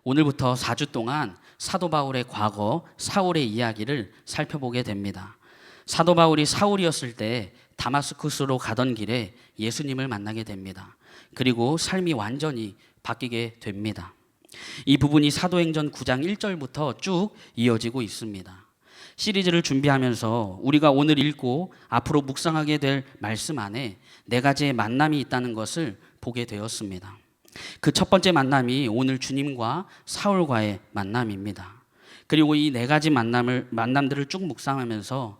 오늘부터 4주 동안 사도 바울의 과거, 사울의 이야기를 살펴보게 됩니다. 사도 바울이 사울이었을 때 다마스쿠스로 가던 길에 예수님을 만나게 됩니다. 그리고 삶이 완전히 바뀌게 됩니다. 이 부분이 사도행전 9장 1절부터 쭉 이어지고 있습니다. 시리즈를 준비하면서 우리가 오늘 읽고 앞으로 묵상하게 될 말씀 안에 네 가지의 만남이 있다는 것을 보게 되었습니다. 그 첫 번째 만남이 오늘 주님과 사울과의 만남입니다. 그리고 이 네 가지 만남들을 쭉 묵상하면서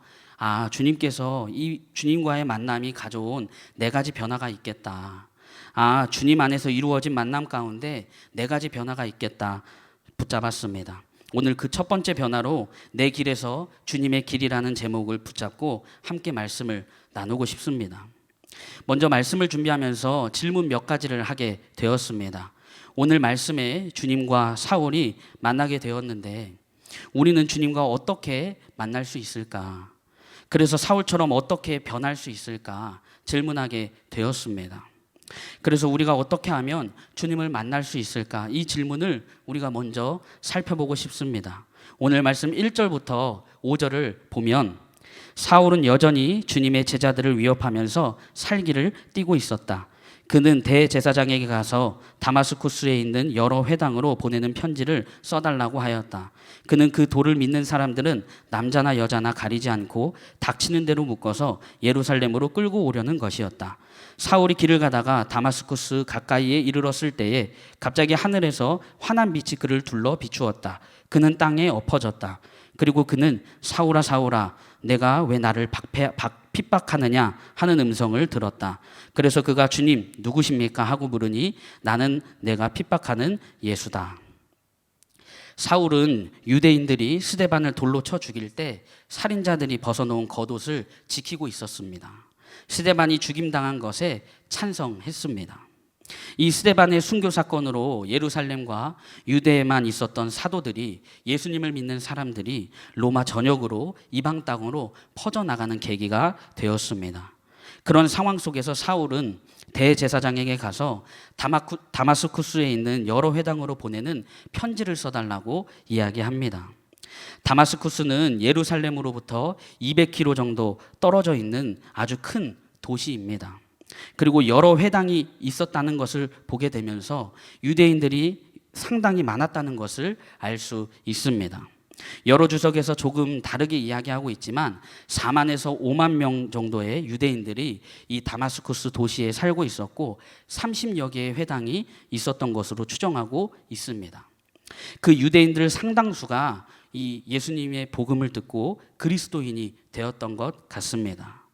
주님께서 이 주님과의 만남이 가져온 네 가지 변화가 있겠다. 주님 안에서 이루어진 만남 가운데 네 가지 변화가 있겠다 붙잡았습니다. 오늘 그 첫 번째 변화로 내 길에서 주님의 길이라는 제목을 붙잡고 함께 말씀을 나누고 싶습니다. 먼저 말씀을 준비하면서 질문 몇 가지를 하게 되었습니다. 오늘 말씀에 주님과 사울이 만나게 되었는데 우리는 주님과 어떻게 만날 수 있을까? 그래서 사울처럼 어떻게 변할 수 있을까? 질문하게 되었습니다. 그래서 우리가 어떻게 하면 주님을 만날 수 있을까? 이 질문을 우리가 먼저 살펴보고 싶습니다. 오늘 말씀 1절부터 5절을 보면 사울은 여전히 주님의 제자들을 위협하면서 살기를 띠고 있었다. 그는 대제사장에게 가서 다마스쿠스에 있는 여러 회당으로 보내는 편지를 써달라고 하였다. 그는 그 도를 믿는 사람들은 남자나 여자나 가리지 않고 닥치는 대로 묶어서 예루살렘으로 끌고 오려는 것이었다. 사울이 길을 가다가 다마스쿠스 가까이에 이르렀을 때에 갑자기 하늘에서 환한 빛이 그를 둘러 비추었다. 그는 땅에 엎어졌다. 그리고 그는 사울아 사울아 내가 왜 나를 핍박하느냐 하는 음성을 들었다. 그래서 그가 주님 누구십니까 하고 물으니 나는 내가 핍박하는 예수다. 사울은 유대인들이 스데반을 돌로 쳐 죽일 때 살인자들이 벗어놓은 겉옷을 지키고 있었습니다. 스데반이 죽임당한 것에 찬성했습니다. 이 스데반의 순교 사건으로 예루살렘과 유대에만 있었던 사도들이 예수님을 믿는 사람들이 로마 전역으로 이방 땅으로 퍼져나가는 계기가 되었습니다. 그런 상황 속에서 사울은 대제사장에게 가서 다마스쿠스에 있는 여러 회당으로 보내는 편지를 써달라고 이야기합니다. 다마스쿠스는 예루살렘으로부터 200km 정도 떨어져 있는 아주 큰 도시입니다. 그리고 여러 회당이 있었다는 것을 보게 되면서 유대인들이 상당히 많았다는 것을 알 수 있습니다. 여러 주석에서 조금 다르게 이야기하고 있지만 4만에서 5만 명 정도의 유대인들이 이 다마스쿠스 도시에 살고 있었고 30여 개의 회당이 있었던 것으로 추정하고 있습니다. 그 유대인들 상당수가 이 예수님의 복음을 듣고 그리스도인이 되었던 것 같습니다.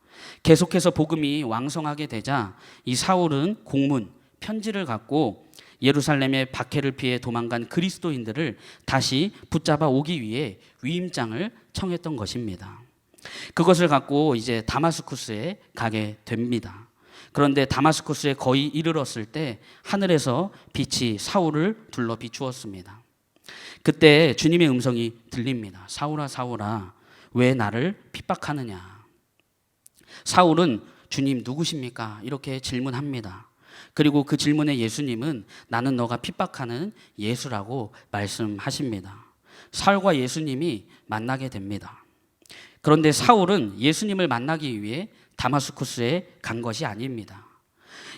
계속해서 복음이 왕성하게 되자 이 사울은 공문, 편지를 갖고 예루살렘의 박해를 피해 도망간 그리스도인들을 다시 붙잡아 오기 위해 위임장을 청했던 것입니다. 그것을 갖고 이제 다마스쿠스에 가게 됩니다. 그런데 다마스쿠스에 거의 이르렀을 때 하늘에서 빛이 사울을 둘러 비추었습니다. 그때 주님의 음성이 들립니다. 사울아 사울아 왜 나를 핍박하느냐. 사울은 주님 누구십니까? 이렇게 질문합니다. 그리고 그 질문에 예수님은 나는 너가 핍박하는 예수라고 말씀하십니다. 사울과 예수님이 만나게 됩니다. 그런데 사울은 예수님을 만나기 위해 다마스쿠스에 간 것이 아닙니다.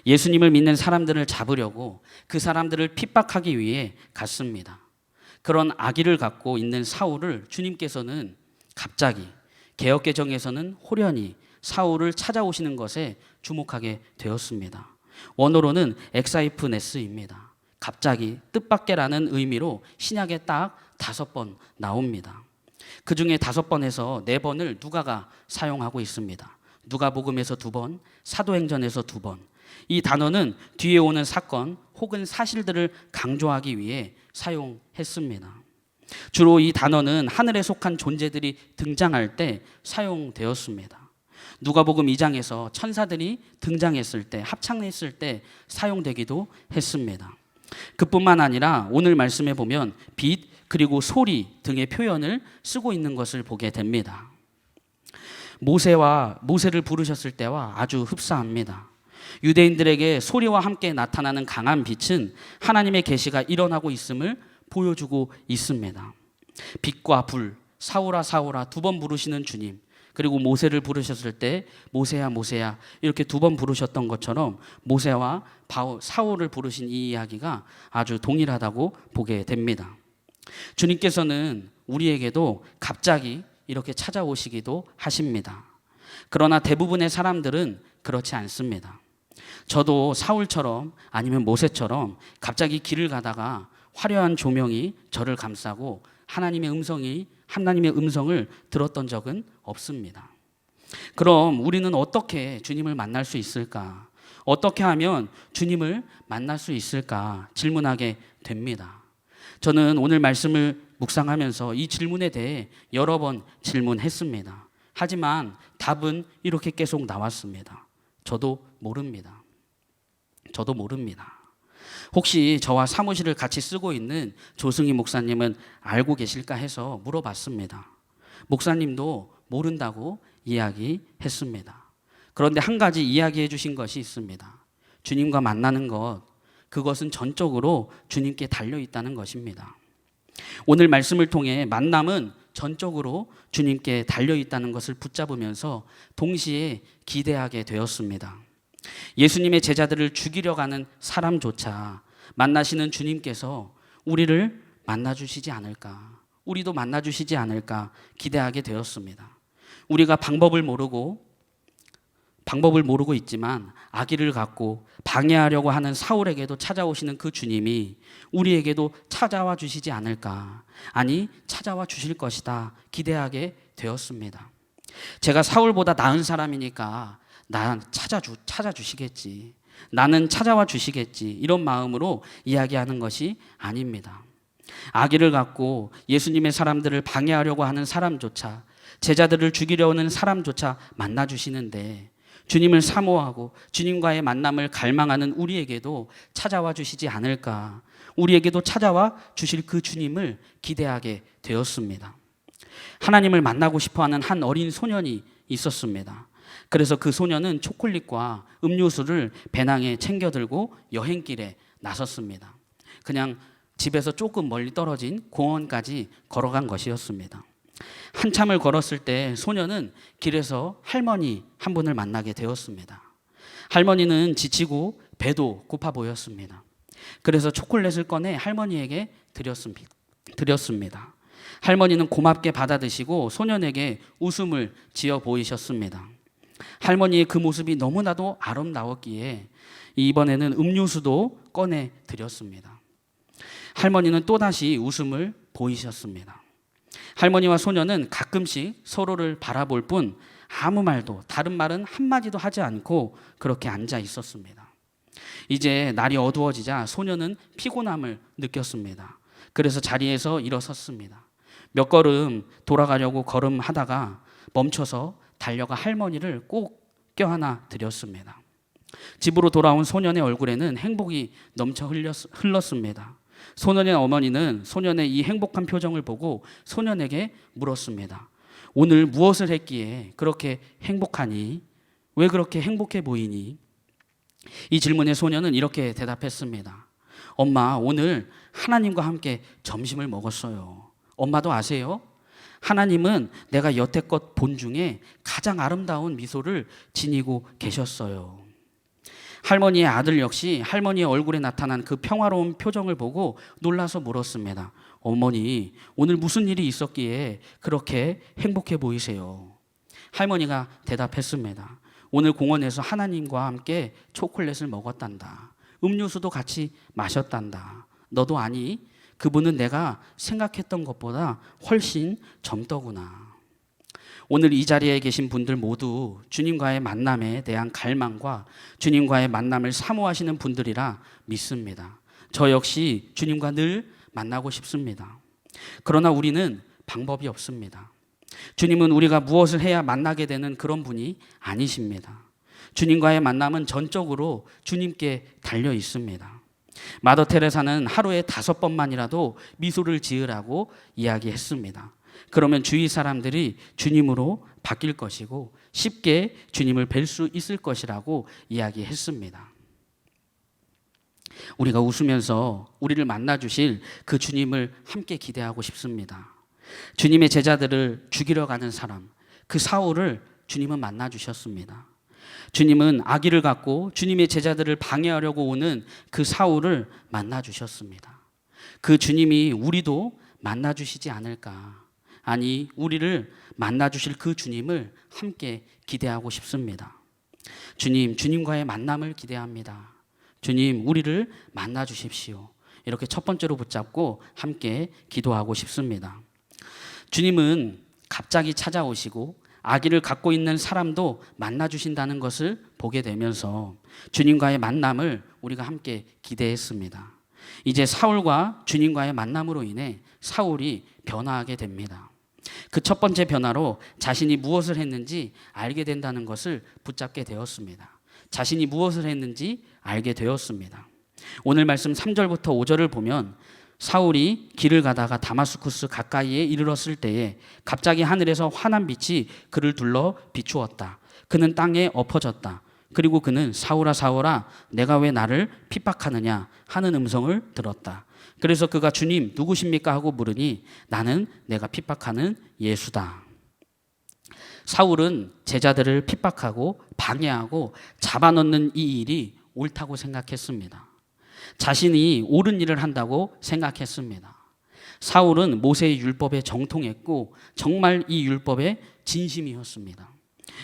예수님을 믿는 사람들을 잡으려고 그 사람들을 핍박하기 위해 갔습니다. 그런 악의를 갖고 있는 사울을 주님께서는 갑자기 개역개정에서는 호련히 사울을 찾아오시는 것에 주목하게 되었습니다. 원어로는 엑사이프네스입니다. 갑자기 뜻밖에라는 의미로 신약에 딱 5번 나옵니다. 그 중에 5번에서 4번을 누가가 사용하고 있습니다. 누가복음에서 2번, 사도행전에서 2번. 이 단어는 뒤에 오는 사건 혹은 사실들을 강조하기 위해 사용했습니다. 주로 이 단어는 하늘에 속한 존재들이 등장할 때 사용되었습니다. 누가복음 2장에서 천사들이 등장했을 때, 합창했을 때 사용되기도 했습니다. 그뿐만 아니라 오늘 말씀에 보면 빛 그리고 소리 등의 표현을 쓰고 있는 것을 보게 됩니다. 모세를 부르셨을 때와 아주 흡사합니다. 유대인들에게 소리와 함께 나타나는 강한 빛은 하나님의 계시가 일어나고 있음을 보여주고 있습니다. 빛과 불, 사울아 사울아 두 번 부르시는 주님, 그리고 모세를 부르셨을 때 모세야 모세야 이렇게 두 번 부르셨던 것처럼 모세와 사울을 부르신 이 이야기가 아주 동일하다고 보게 됩니다. 주님께서는 우리에게도 갑자기 이렇게 찾아오시기도 하십니다. 그러나 대부분의 사람들은 그렇지 않습니다. 저도 사울처럼 아니면 모세처럼 갑자기 길을 가다가 화려한 조명이 저를 감싸고 하나님의 음성을 들었던 적은 없습니다. 그럼 우리는 어떻게 주님을 만날 수 있을까? 어떻게 하면 주님을 만날 수 있을까? 질문하게 됩니다. 저는 오늘 말씀을 묵상하면서 이 질문에 대해 여러 번 질문했습니다. 하지만 답은 이렇게 계속 나왔습니다. 저도 모릅니다. 혹시 저와 사무실을 같이 쓰고 있는 조승희 목사님은 알고 계실까 해서 물어봤습니다. 목사님도 모른다고 이야기했습니다. 그런데 한 가지 이야기해 주신 것이 있습니다. 주님과 만나는 것, 그것은 전적으로 주님께 달려 있다는 것입니다. 오늘 말씀을 통해 만남은 전적으로 주님께 달려 있다는 것을 붙잡으면서 동시에 기대하게 되었습니다. 예수님의 제자들을 죽이려 가는 사람조차 만나시는 주님께서 우리를 만나주시지 않을까, 우리도 만나주시지 않을까 기대하게 되었습니다. 우리가 방법을 모르고 있지만 악의를 갖고 방해하려고 하는 사울에게도 찾아오시는 그 주님이 우리에게도 찾아와 주시지 않을까, 아니 찾아와 주실 것이다 기대하게 되었습니다. 제가 사울보다 나은 사람이니까 난 찾아주시겠지, 나는 찾아와 주시겠지, 이런 마음으로 이야기하는 것이 아닙니다. 악의를 갖고 예수님의 사람들을 방해하려고 하는 사람조차, 제자들을 죽이려 오는 사람조차 만나주시는데 주님을 사모하고 주님과의 만남을 갈망하는 우리에게도 찾아와 주시지 않을까, 우리에게도 찾아와 주실 그 주님을 기대하게 되었습니다. 하나님을 만나고 싶어하는 한 어린 소년이 있었습니다. 그래서 그 소년은 초콜릿과 음료수를 배낭에 챙겨들고 여행길에 나섰습니다. 그냥 집에서 조금 멀리 떨어진 공원까지 걸어간 것이었습니다. 한참을 걸었을 때 소년은 길에서 할머니 한 분을 만나게 되었습니다. 할머니는 지치고 배도 고파 보였습니다. 그래서 초콜릿을 꺼내 할머니에게 드렸습니다. 할머니는 고맙게 받아 드시고 소년에게 웃음을 지어 보이셨습니다. 할머니의 그 모습이 너무나도 아름다웠기에 이번에는 음료수도 꺼내 드렸습니다. 할머니는 또다시 웃음을 보이셨습니다. 할머니와 소년은 가끔씩 서로를 바라볼 뿐 아무 말도, 다른 말은 한마디도 하지 않고 그렇게 앉아 있었습니다. 이제 날이 어두워지자 소년은 피곤함을 느꼈습니다. 그래서 자리에서 일어섰습니다. 몇 걸음 돌아가려고 걸음하다가 멈춰서 달려가 할머니를 꼭 껴안아 드렸습니다. 집으로 돌아온 소년의 얼굴에는 행복이 넘쳐 흘렀습니다. 소년의 어머니는 소년의 이 행복한 표정을 보고 소년에게 물었습니다. 오늘 무엇을 했기에 그렇게 행복하니? 왜 그렇게 행복해 보이니? 이 질문에 소년은 이렇게 대답했습니다. 엄마, 오늘 하나님과 함께 점심을 먹었어요. 엄마도 아세요? 하나님은 내가 여태껏 본 중에 가장 아름다운 미소를 지니고 계셨어요. 할머니의 아들 역시 할머니의 얼굴에 나타난 그 평화로운 표정을 보고 놀라서 물었습니다. 어머니, 오늘 무슨 일이 있었기에 그렇게 행복해 보이세요? 할머니가 대답했습니다. 오늘 공원에서 하나님과 함께 초콜릿을 먹었단다. 음료수도 같이 마셨단다. 너도 아니? 그분은 내가 생각했던 것보다 훨씬 젊더구나. 오늘 이 자리에 계신 분들 모두 주님과의 만남에 대한 갈망과 주님과의 만남을 사모하시는 분들이라 믿습니다. 저 역시 주님과 늘 만나고 싶습니다. 그러나 우리는 방법이 없습니다. 주님은 우리가 무엇을 해야 만나게 되는 그런 분이 아니십니다. 주님과의 만남은 전적으로 주님께 달려 있습니다. 마더 테레사는 하루에 5번만이라도 미소를 지으라고 이야기했습니다. 그러면 주위 사람들이 주님으로 바뀔 것이고 쉽게 주님을 뵐 수 있을 것이라고 이야기했습니다. 우리가 웃으면서 우리를 만나 주실 그 주님을 함께 기대하고 싶습니다. 주님의 제자들을 죽이러 가는 사람, 그 사울을 주님은 만나 주셨습니다. 주님은 악의를 갖고 주님의 제자들을 방해하려고 오는 그 사울을 만나 주셨습니다. 그 주님이 우리도 만나 주시지 않을까? 아니, 우리를 만나 주실 그 주님을 함께 기대하고 싶습니다. 주님과의 만남을 기대합니다. 주님, 우리를 만나 주십시오. 이렇게 첫 번째로 붙잡고 함께 기도하고 싶습니다. 주님은 갑자기 찾아오시고 악의를 갖고 있는 사람도 만나 주신다는 것을 보게 되면서 주님과의 만남을 우리가 함께 기대했습니다. 이제 사울과 주님과의 만남으로 인해 사울이 변화하게 됩니다. 그 첫 번째 변화로 자신이 무엇을 했는지 알게 된다는 것을 붙잡게 되었습니다. 자신이 무엇을 했는지 알게 되었습니다. 오늘 말씀 3절부터 5절을 보면 사울이 길을 가다가 다마스쿠스 가까이에 이르렀을 때에 갑자기 하늘에서 환한 빛이 그를 둘러 비추었다. 그는 땅에 엎어졌다. 그리고 그는 사울아 사울아 내가 왜 나를 핍박하느냐 하는 음성을 들었다. 그래서 그가 주님 누구십니까 하고 물으니 나는 내가 핍박하는 예수다. 사울은 제자들을 핍박하고 방해하고 잡아넣는 이 일이 옳다고 생각했습니다. 자신이 옳은 일을 한다고 생각했습니다. 사울은 모세의 율법에 정통했고 정말 이 율법에 진심이었습니다.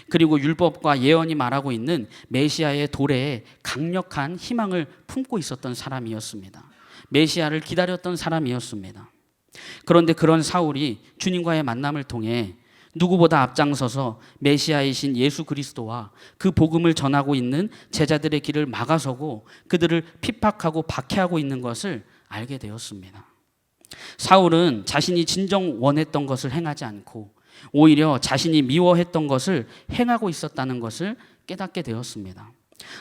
그리고 율법과 예언이 말하고 있는 메시아의 도래에 강력한 희망을 품고 있었던 사람이었습니다. 메시아를 기다렸던 사람이었습니다. 그런데 그런 사울이 주님과의 만남을 통해 누구보다 앞장서서 메시아이신 예수 그리스도와 그 복음을 전하고 있는 제자들의 길을 막아서고 그들을 핍박하고 박해하고 있는 것을 알게 되었습니다. 사울은 자신이 진정 원했던 것을 행하지 않고 오히려 자신이 미워했던 것을 행하고 있었다는 것을 깨닫게 되었습니다.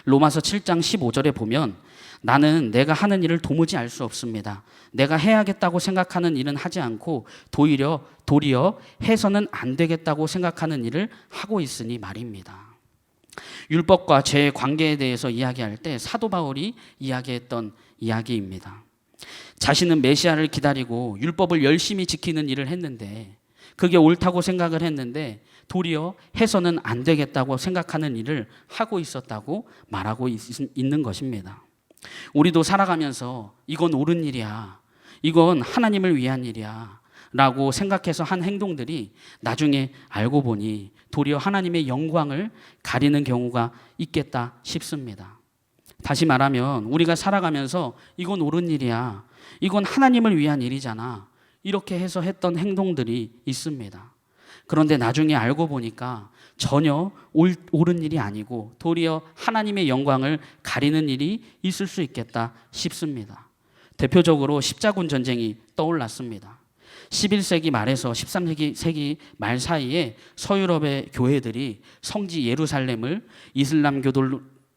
로마서 7장 15절에 보면 나는 내가 하는 일을 도무지 알 수 없습니다. 내가 해야겠다고 생각하는 일은 하지 않고 도리어 해서는 안 되겠다고 생각하는 일을 하고 있으니 말입니다. 율법과 죄의 관계에 대해서 이야기할 때 사도 바울이 이야기했던 이야기입니다. 자신은 메시아를 기다리고 율법을 열심히 지키는 일을 했는데 그게 옳다고 생각을 했는데 도리어 해서는 안 되겠다고 생각하는 일을 하고 있었다고 말하고 있는 것입니다. 우리도 살아가면서 이건 옳은 일이야, 이건 하나님을 위한 일이야 라고 생각해서 한 행동들이 나중에 알고 보니 도리어 하나님의 영광을 가리는 경우가 있겠다 싶습니다. 다시 말하면 우리가 살아가면서 이건 옳은 일이야, 이건 하나님을 위한 일이잖아, 이렇게 해서 했던 행동들이 있습니다. 그런데 나중에 알고 보니까 전혀 옳은 일이 아니고 도리어 하나님의 영광을 가리는 일이 있을 수 있겠다 싶습니다. 대표적으로 십자군 전쟁이 떠올랐습니다. 11세기 말에서 13세기 말 사이에 서유럽의 교회들이 성지 예루살렘을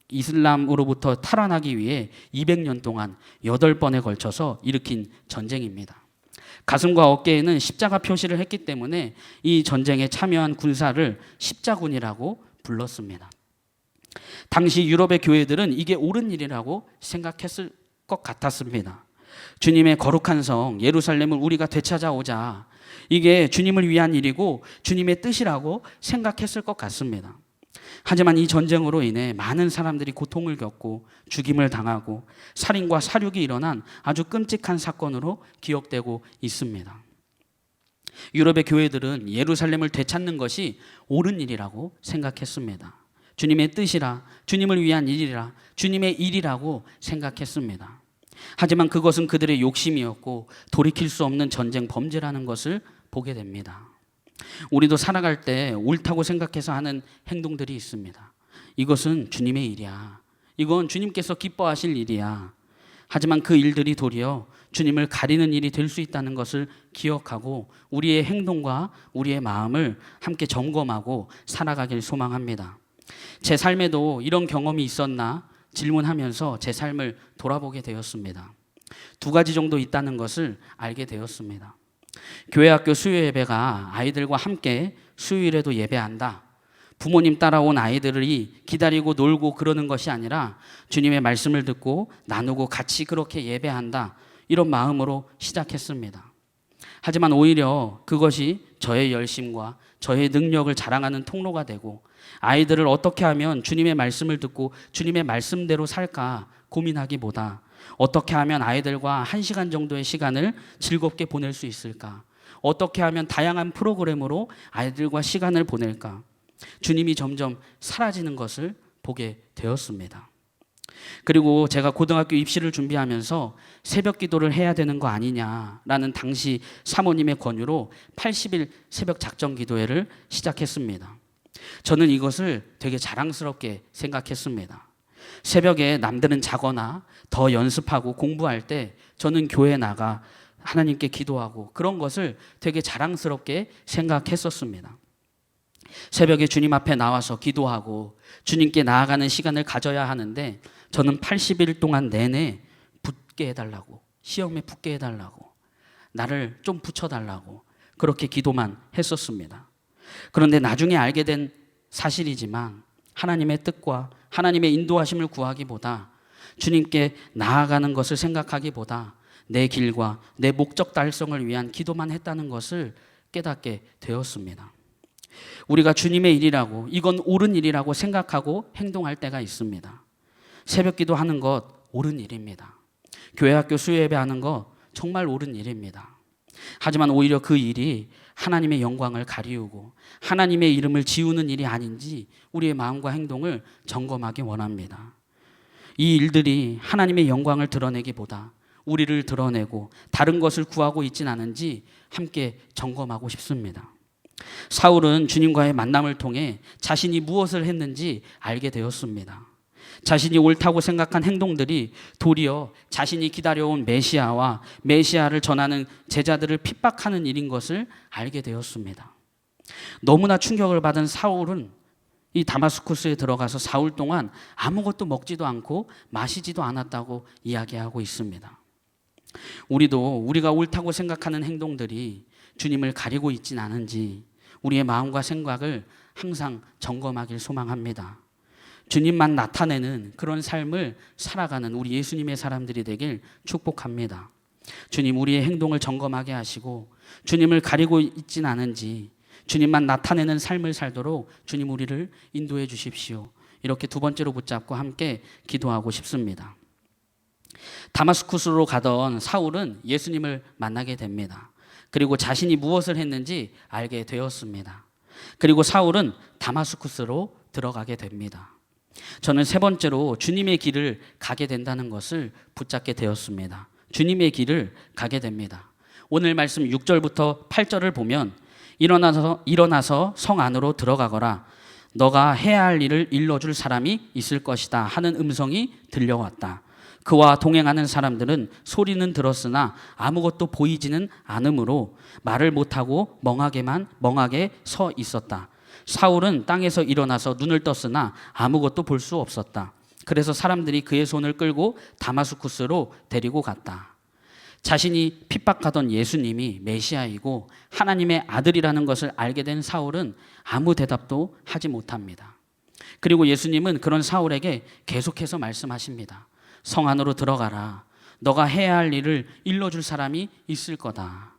이슬람으로부터 탈환하기 위해 200년 동안 8번에 걸쳐서 일으킨 전쟁입니다. 가슴과 어깨에는 십자가 표시를 했기 때문에 이 전쟁에 참여한 군사를 십자군이라고 불렀습니다. 당시 유럽의 교회들은 이게 옳은 일이라고 생각했을 것 같았습니다. 주님의 거룩한 성 예루살렘을 우리가 되찾아오자, 이게 주님을 위한 일이고 주님의 뜻이라고 생각했을 것 같습니다. 하지만 이 전쟁으로 인해 많은 사람들이 고통을 겪고 죽임을 당하고 살인과 사륙이 일어난 아주 끔찍한 사건으로 기억되고 있습니다. 유럽의 교회들은 예루살렘을 되찾는 것이 옳은 일이라고 생각했습니다. 주님의 뜻이라, 주님을 위한 일이라, 주님의 일이라고 생각했습니다. 하지만 그것은 그들의 욕심이었고 돌이킬 수 없는 전쟁 범죄라는 것을 보게 됩니다. 우리도 살아갈 때 옳다고 생각해서 하는 행동들이 있습니다. 이것은 주님의 일이야, 이건 주님께서 기뻐하실 일이야. 하지만 그 일들이 도리어 주님을 가리는 일이 될 수 있다는 것을 기억하고 우리의 행동과 우리의 마음을 함께 점검하고 살아가길 소망합니다. 제 삶에도 이런 경험이 있었나 질문하면서 제 삶을 돌아보게 되었습니다. 2가지 정도 있다는 것을 알게 되었습니다. 교회 학교 수요 예배가 아이들과 함께 수요일에도 예배한다, 부모님 따라온 아이들이 기다리고 놀고 그러는 것이 아니라 주님의 말씀을 듣고 나누고 같이 그렇게 예배한다, 이런 마음으로 시작했습니다. 하지만 오히려 그것이 저의 열심과 저의 능력을 자랑하는 통로가 되고, 아이들을 어떻게 하면 주님의 말씀을 듣고 주님의 말씀대로 살까 고민하기보다 어떻게 하면 아이들과 1시간 정도의 시간을 즐겁게 보낼 수 있을까, 어떻게 하면 다양한 프로그램으로 아이들과 시간을 보낼까, 주님이 점점 사라지는 것을 보게 되었습니다. 그리고 제가 고등학교 입시를 준비하면서 새벽 기도를 해야 되는 거 아니냐라는 당시 사모님의 권유로 80일 새벽 작정 기도회를 시작했습니다. 저는 이것을 되게 자랑스럽게 생각했습니다. 새벽에 남들은 자거나 더 연습하고 공부할 때 저는 교회에 나가 하나님께 기도하고, 그런 것을 되게 자랑스럽게 생각했었습니다. 새벽에 주님 앞에 나와서 기도하고 주님께 나아가는 시간을 가져야 하는데, 저는 80일 동안 내내 붙게 해달라고, 시험에 붙게 해달라고, 나를 좀 붙여달라고 그렇게 기도만 했었습니다. 그런데 나중에 알게 된 사실이지만, 하나님의 뜻과 하나님의 인도하심을 구하기보다, 주님께 나아가는 것을 생각하기보다 내 길과 내 목적 달성을 위한 기도만 했다는 것을 깨닫게 되었습니다. 우리가 주님의 일이라고, 이건 옳은 일이라고 생각하고 행동할 때가 있습니다. 새벽 기도하는 것 옳은 일입니다. 교회 학교 수요예배하는 것 정말 옳은 일입니다. 하지만 오히려 그 일이 하나님의 영광을 가리우고 하나님의 이름을 지우는 일이 아닌지 우리의 마음과 행동을 점검하기 원합니다. 이 일들이 하나님의 영광을 드러내기보다 우리를 드러내고 다른 것을 구하고 있진 않은지 함께 점검하고 싶습니다. 사울은 주님과의 만남을 통해 자신이 무엇을 했는지 알게 되었습니다. 자신이 옳다고 생각한 행동들이 도리어 자신이 기다려온 메시아와 메시아를 전하는 제자들을 핍박하는 일인 것을 알게 되었습니다. 너무나 충격을 받은 사울은 이 다마스쿠스에 들어가서 4일 동안 아무것도 먹지도 않고 마시지도 않았다고 이야기하고 있습니다. 우리도 우리가 옳다고 생각하는 행동들이 주님을 가리고 있진 않은지 우리의 마음과 생각을 항상 점검하길 소망합니다. 주님만 나타내는 그런 삶을 살아가는 우리 예수님의 사람들이 되길 축복합니다. 주님, 우리의 행동을 점검하게 하시고 주님을 가리고 있진 않은지 주님만 나타내는 삶을 살도록 주님 우리를 인도해 주십시오. 이렇게 두 번째로 붙잡고 함께 기도하고 싶습니다. 다마스쿠스로 가던 사울은 예수님을 만나게 됩니다. 그리고 자신이 무엇을 했는지 알게 되었습니다. 그리고 사울은 다마스쿠스로 들어가게 됩니다. 저는 세 번째로 주님의 길을 가게 된다는 것을 붙잡게 되었습니다. 주님의 길을 가게 됩니다. 오늘 말씀 6절부터 8절을 보면 일어나서 성 안으로 들어가거라. 너가 해야 할 일을 일러줄 사람이 있을 것이다 하는 음성이 들려왔다. 그와 동행하는 사람들은 소리는 들었으나 아무것도 보이지는 않으므로 말을 못하고 멍하게 서 있었다. 사울은 땅에서 일어나서 눈을 떴으나 아무것도 볼 수 없었다. 그래서 사람들이 그의 손을 끌고 다마스쿠스로 데리고 갔다. 자신이 핍박하던 예수님이 메시아이고 하나님의 아들이라는 것을 알게 된 사울은 아무 대답도 하지 못합니다. 그리고 예수님은 그런 사울에게 계속해서 말씀하십니다. 성 안으로 들어가라. 너가 해야 할 일을 일러줄 사람이 있을 거다.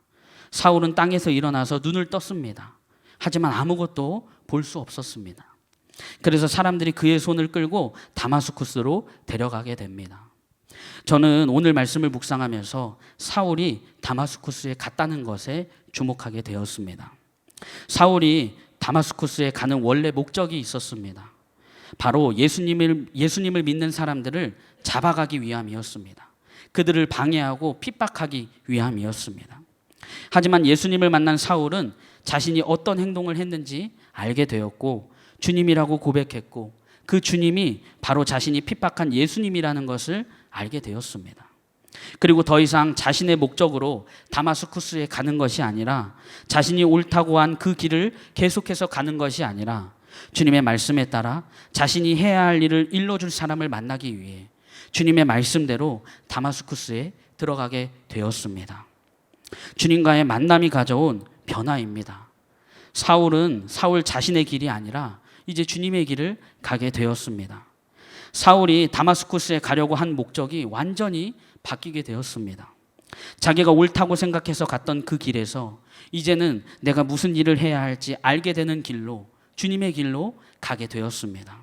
사울은 땅에서 일어나서 눈을 떴습니다. 하지만 아무것도 볼 수 없었습니다. 그래서 사람들이 그의 손을 끌고 다마스쿠스로 데려가게 됩니다. 저는 오늘 말씀을 묵상하면서 사울이 다마스쿠스에 갔다는 것에 주목하게 되었습니다. 사울이 다마스쿠스에 가는 원래 목적이 있었습니다. 바로 예수님을 믿는 사람들을 잡아가기 위함이었습니다. 그들을 방해하고 핍박하기 위함이었습니다. 하지만 예수님을 만난 사울은 자신이 어떤 행동을 했는지 알게 되었고 주님이라고 고백했고 그 주님이 바로 자신이 핍박한 예수님이라는 것을 알게 되었습니다. 그리고 더 이상 자신의 목적으로 다마스쿠스에 가는 것이 아니라 자신이 옳다고 한 그 길을 계속해서 가는 것이 아니라 주님의 말씀에 따라 자신이 해야 할 일을 일러줄 사람을 만나기 위해 주님의 말씀대로 다마스쿠스에 들어가게 되었습니다. 주님과의 만남이 가져온 변화입니다. 사울은 사울 자신의 길이 아니라 이제 주님의 길을 가게 되었습니다. 사울이 다마스쿠스에 가려고 한 목적이 완전히 바뀌게 되었습니다. 자기가 옳다고 생각해서 갔던 그 길에서 이제는 내가 무슨 일을 해야 할지 알게 되는 길로, 주님의 길로 가게 되었습니다.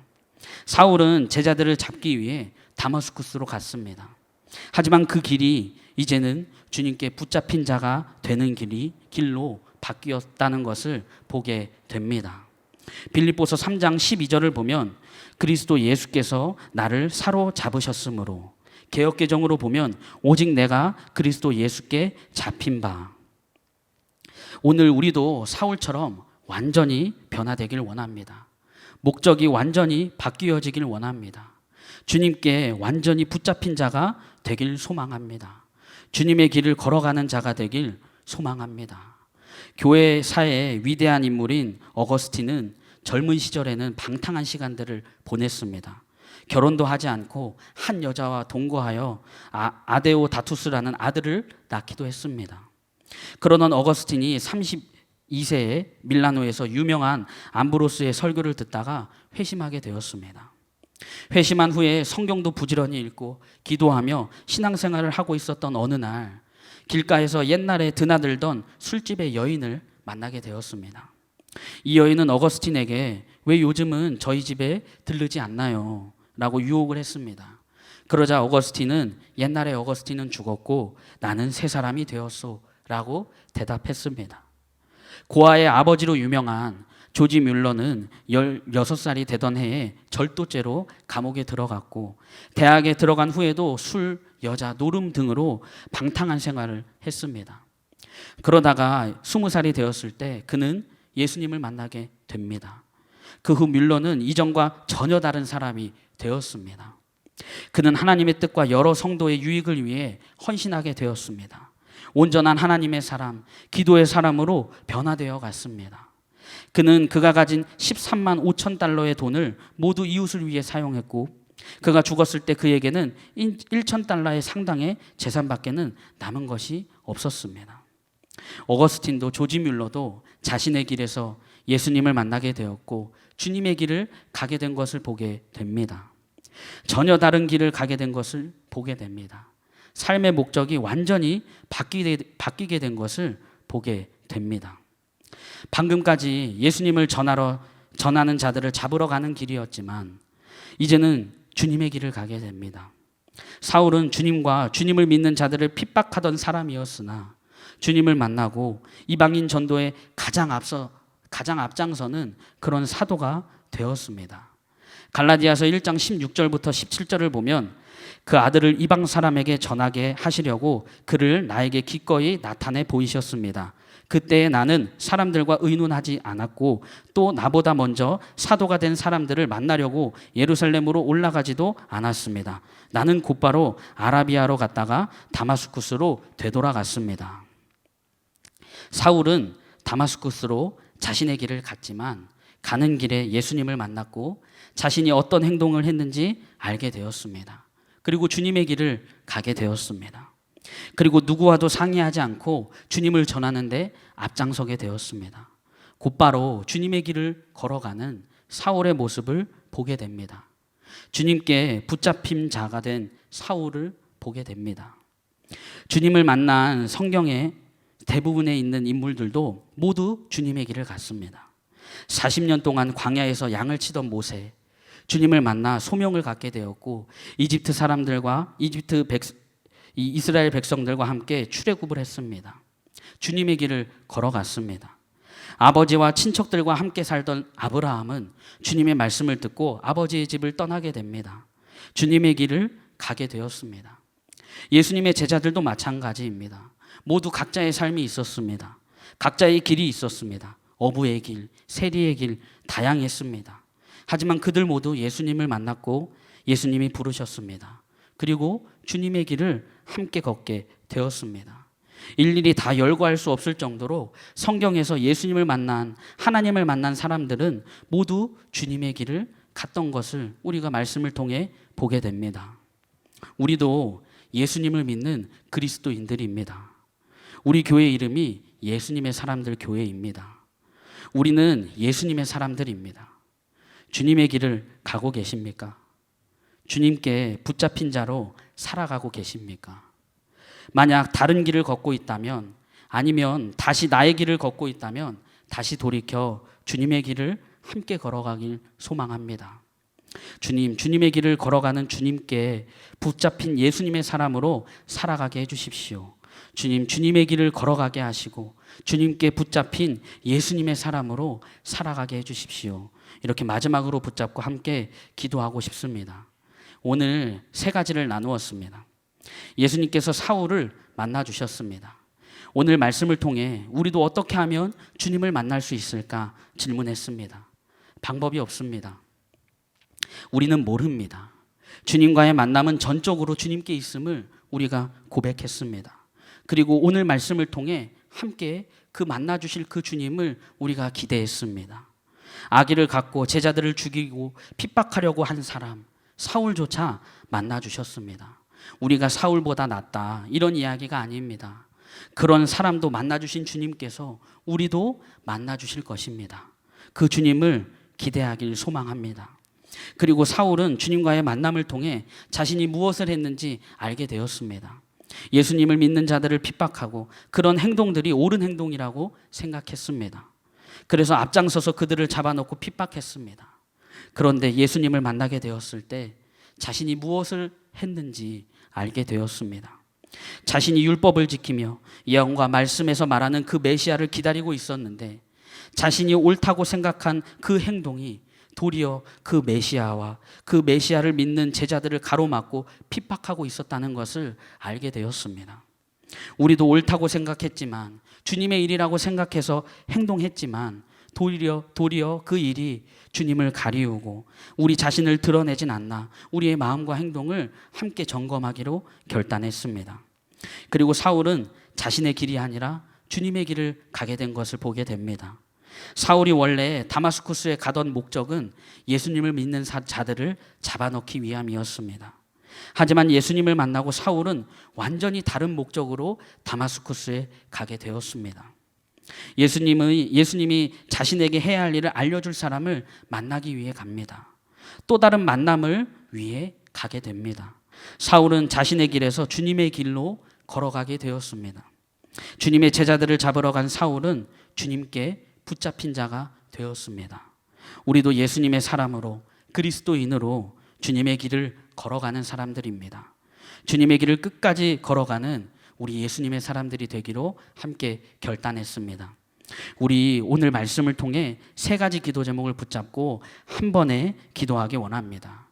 사울은 제자들을 잡기 위해 다마스쿠스로 갔습니다. 하지만 그 길이 이제는 주님께 붙잡힌 자가 되는 길로 바뀌었다는 것을 보게 됩니다. 빌립보서 3장 12절을 보면 그리스도 예수께서 나를 사로잡으셨으므로, 개역개정으로 보면 오직 내가 그리스도 예수께 잡힌 바. 오늘 우리도 사울처럼 완전히 변화되길 원합니다. 목적이 완전히 바뀌어지길 원합니다. 주님께 완전히 붙잡힌 자가 되길 소망합니다. 주님의 길을 걸어가는 자가 되길 소망합니다. 교회사의 위대한 인물인 어거스틴은 젊은 시절에는 방탕한 시간들을 보냈습니다. 결혼도 하지 않고 한 여자와 동거하여 아데오다투스라는 아들을 낳기도 했습니다. 그러던 어거스틴이 32세에 밀라노에서 유명한 암브로스의 설교를 듣다가 회심하게 되었습니다. 회심한 후에 성경도 부지런히 읽고 기도하며 신앙생활을 하고 있었던 어느 날 길가에서 옛날에 드나들던 술집의 여인을 만나게 되었습니다. 이 여인은 어거스틴에게 왜 요즘은 저희 집에 들르지 않나요? 라고 유혹을 했습니다. 그러자 어거스틴은 옛날에 어거스틴은 죽었고 나는 새 사람이 되었소 라고 대답했습니다. 고아의 아버지로 유명한 조지 뮬러는 16살이 되던 해에 절도죄로 감옥에 들어갔고 대학에 들어간 후에도 술, 여자, 노름 등으로 방탕한 생활을 했습니다. 그러다가 20살이 되었을 때 그는 예수님을 만나게 됩니다. 그 후 뮬러는 이전과 전혀 다른 사람이 되었습니다. 그는 하나님의 뜻과 여러 성도의 유익을 위해 헌신하게 되었습니다. 온전한 하나님의 사람, 기도의 사람으로 변화되어 갔습니다. 그는 그가 가진 13만 5천 달러의 돈을 모두 이웃을 위해 사용했고 그가 죽었을 때 그에게는 1천 달러의 상당의 재산밖에는 남은 것이 없었습니다. 어거스틴도 조지 뮬러도 자신의 길에서 예수님을 만나게 되었고 주님의 길을 가게 된 것을 보게 됩니다. 전혀 다른 길을 가게 된 것을 보게 됩니다. 삶의 목적이 완전히 바뀌게 된 것을 보게 됩니다. 방금까지 예수님을 전하는 자들을 잡으러 가는 길이었지만 이제는 주님의 길을 가게 됩니다. 사울은 주님과 주님을 믿는 자들을 핍박하던 사람이었으나 주님을 만나고 이방인 전도에 가장 앞장서는 그런 사도가 되었습니다. 갈라디아서 1장 16절부터 17절을 보면 그 아들을 이방 사람에게 전하게 하시려고 그를 나에게 기꺼이 나타내 보이셨습니다. 그때에 나는 사람들과 의논하지 않았고 또 나보다 먼저 사도가 된 사람들을 만나려고 예루살렘으로 올라가지도 않았습니다. 나는 곧바로 아라비아로 갔다가 다마스쿠스로 되돌아갔습니다. 사울은 다마스쿠스로 자신의 길을 갔지만 가는 길에 예수님을 만났고 자신이 어떤 행동을 했는지 알게 되었습니다. 그리고 주님의 길을 가게 되었습니다. 그리고 누구와도 상의하지 않고 주님을 전하는데 앞장서게 되었습니다. 곧바로 주님의 길을 걸어가는 사울의 모습을 보게 됩니다. 주님께 붙잡힌 자가 된 사울을 보게 됩니다. 주님을 만난 성경의 대부분에 있는 인물들도 모두 주님의 길을 갔습니다. 40년 동안 광야에서 양을 치던 모세, 주님을 만나 소명을 갖게 되었고 이집트 사람들과 이스라엘 백성들과 함께 출애굽을 했습니다. 주님의 길을 걸어갔습니다. 아버지와 친척들과 함께 살던 아브라함은 주님의 말씀을 듣고 아버지의 집을 떠나게 됩니다. 주님의 길을 가게 되었습니다. 예수님의 제자들도 마찬가지입니다. 모두 각자의 삶이 있었습니다. 각자의 길이 있었습니다. 어부의 길, 세리의 길, 다양했습니다. 하지만 그들 모두 예수님을 만났고 예수님이 부르셨습니다. 그리고 주님의 길을 함께 걷게 되었습니다. 일일이 다 열거할 수 없을 정도로 성경에서 예수님을 만난, 하나님을 만난 사람들은 모두 주님의 길을 갔던 것을 우리가 말씀을 통해 보게 됩니다. 우리도 예수님을 믿는 그리스도인들입니다. 우리 교회 이름이 예수님의 사람들 교회입니다. 우리는 예수님의 사람들입니다. 주님의 길을 가고 계십니까? 주님께 붙잡힌 자로 살아가고 계십니까? 만약 다른 길을 걷고 있다면, 아니면 다시 나의 길을 걷고 있다면 다시 돌이켜 주님의 길을 함께 걸어가길 소망합니다. 주님의 길을 걸어가는 주님께 붙잡힌 예수님의 사람으로 살아가게 해주십시오. 주님의 길을 걸어가게 하시고 주님께 붙잡힌 예수님의 사람으로 살아가게 해주십시오. 이렇게 마지막으로 붙잡고 함께 기도하고 싶습니다. 오늘 세 가지를 나누었습니다. 예수님께서 사울을 만나 주셨습니다. 오늘 말씀을 통해 우리도 어떻게 하면 주님을 만날 수 있을까 질문했습니다. 방법이 없습니다. 우리는 모릅니다. 주님과의 만남은 전적으로 주님께 있음을 우리가 고백했습니다. 그리고 오늘 말씀을 통해 함께 그 만나 주실 그 주님을 우리가 기대했습니다. 아기를 갖고 제자들을 죽이고 핍박하려고 한 사람 사울조차 만나 주셨습니다. 우리가 사울보다 낫다 이런 이야기가 아닙니다. 그런 사람도 만나 주신 주님께서 우리도 만나 주실 것입니다. 그 주님을 기대하길 소망합니다. 그리고 사울은 주님과의 만남을 통해 자신이 무엇을 했는지 알게 되었습니다. 예수님을 믿는 자들을 핍박하고 그런 행동들이 옳은 행동이라고 생각했습니다. 그래서 앞장서서 그들을 잡아놓고 핍박했습니다. 그런데 예수님을 만나게 되었을 때 자신이 무엇을 했는지 알게 되었습니다. 자신이 율법을 지키며 예언과 말씀에서 말하는 그 메시아를 기다리고 있었는데 자신이 옳다고 생각한 그 행동이 도리어 그 메시아와 그 메시아를 믿는 제자들을 가로막고 핍박하고 있었다는 것을 알게 되었습니다. 우리도 옳다고 생각했지만 주님의 일이라고 생각해서 행동했지만 도리어 그 일이 주님을 가리우고 우리 자신을 드러내진 않나 우리의 마음과 행동을 함께 점검하기로 결단했습니다. 그리고 사울은 자신의 길이 아니라 주님의 길을 가게 된 것을 보게 됩니다. 사울이 원래 다마스쿠스에 가던 목적은 예수님을 믿는 자들을 잡아넣기 위함이었습니다. 하지만 예수님을 만나고 사울은 완전히 다른 목적으로 다마스쿠스에 가게 되었습니다. 예수님이 자신에게 해야 할 일을 알려줄 사람을 만나기 위해 갑니다. 또 다른 만남을 위해 가게 됩니다. 사울은 자신의 길에서 주님의 길로 걸어가게 되었습니다. 주님의 제자들을 잡으러 간 사울은 주님께 붙잡힌 자가 되었습니다. 우리도 예수님의 사람으로 그리스도인으로 주님의 길을 걸어가는 사람들입니다. 주님의 길을 끝까지 걸어가는 우리 예수님의 사람들이 되기로 함께 결단했습니다. 우리 오늘 말씀을 통해 세 가지 기도 제목을 붙잡고 한 번에 기도하기 원합니다.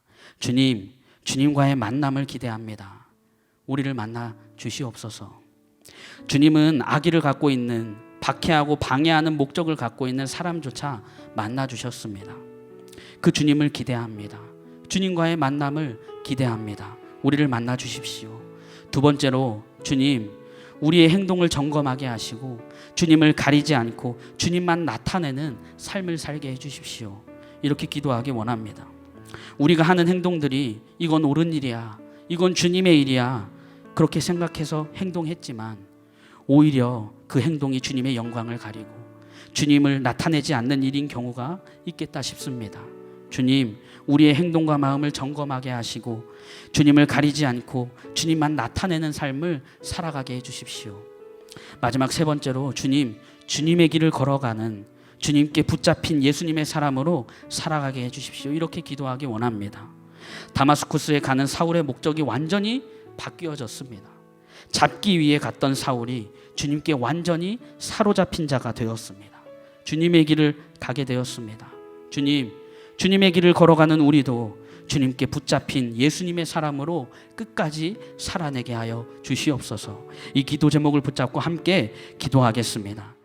주님과의 만남을 기대합니다. 우리를 만나 주시옵소서. 주님은 악의를 갖고 있는 박해하고 방해하는 목적을 갖고 있는 사람조차 만나 주셨습니다. 그 주님을 기대합니다. 주님과의 만남을 기대합니다. 우리를 만나 주십시오. 두 번째로 주님, 우리의 행동을 점검하게 하시고 주님을 가리지 않고 주님만 나타내는 삶을 살게 해주십시오. 이렇게 기도하기 원합니다. 우리가 하는 행동들이 이건 옳은 일이야, 이건 주님의 일이야 그렇게 생각해서 행동했지만 오히려 그 행동이 주님의 영광을 가리고 주님을 나타내지 않는 일인 경우가 있겠다 싶습니다. 주님, 우리의 행동과 마음을 점검하게 하시고 주님을 가리지 않고 주님만 나타내는 삶을 살아가게 해주십시오. 마지막 세 번째로 주님의 길을 걸어가는 주님께 붙잡힌 예수님의 사람으로 살아가게 해주십시오. 이렇게 기도하기 원합니다. 다마스쿠스에 가는 사울의 목적이 완전히 바뀌어졌습니다. 잡기 위해 갔던 사울이 주님께 완전히 사로잡힌 자가 되었습니다. 주님의 길을 가게 되었습니다. 주님의 길을 걸어가는 우리도 주님께 붙잡힌 예수님의 사람으로 끝까지 살아내게 하여 주시옵소서. 이 기도 제목을 붙잡고 함께 기도하겠습니다.